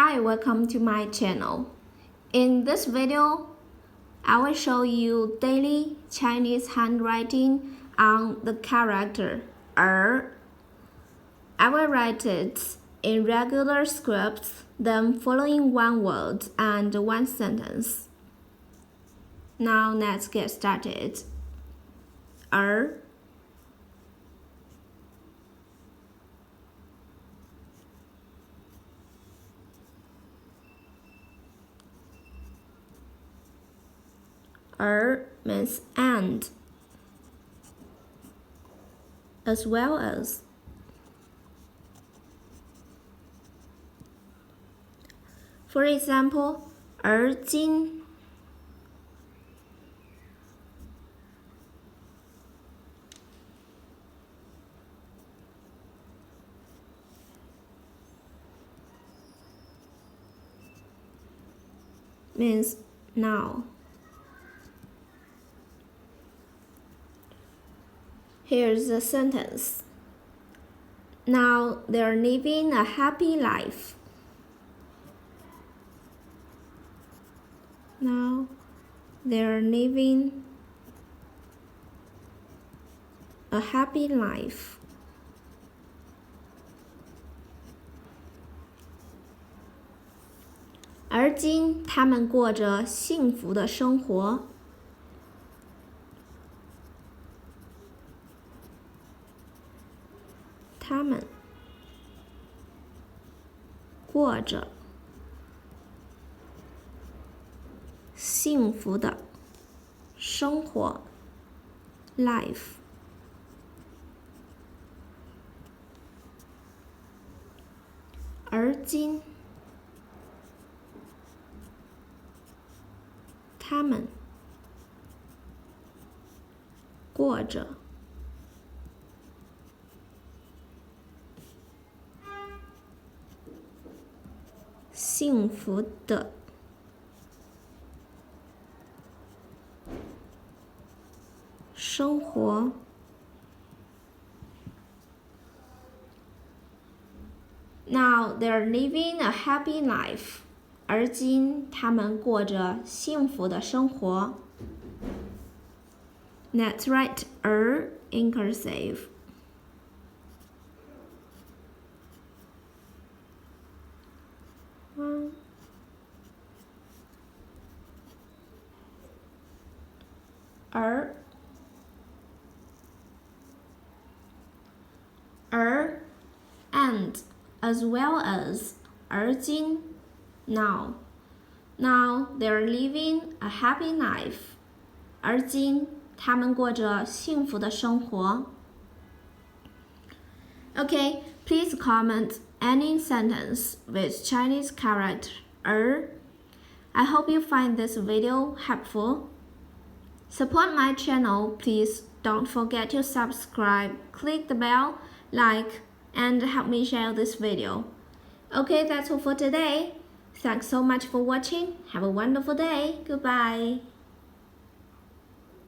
Hi, welcome to my channel. In this video, I will show you daily Chinese handwriting on the character 'er'. I will write it in regular script, then following one word and one sentence. Now let's get started. 'er'. Means and, as well as. For example, 而今 means now. Here's the sentence. Now they're living a happy life. Now they're living a happy life. 而今他们过着幸福的生活。他们过着幸福的生活 life。 而今他们过着幸福的生活。Now they're living a happy life. 而今他们过着幸福的生活。Let's write 'er' in cursive. And as well as 而今 now they're living a happy life. 而今他们过着幸福的生活。Okay, please comment any sentence with Chinese character 'er'. I hope you find this video helpful. Support my channel, please don't forget to subscribe, click the bell, like, and help me share this video. Okay, that's all for today. Thanks so much for watching. Have a wonderful day. Goodbye.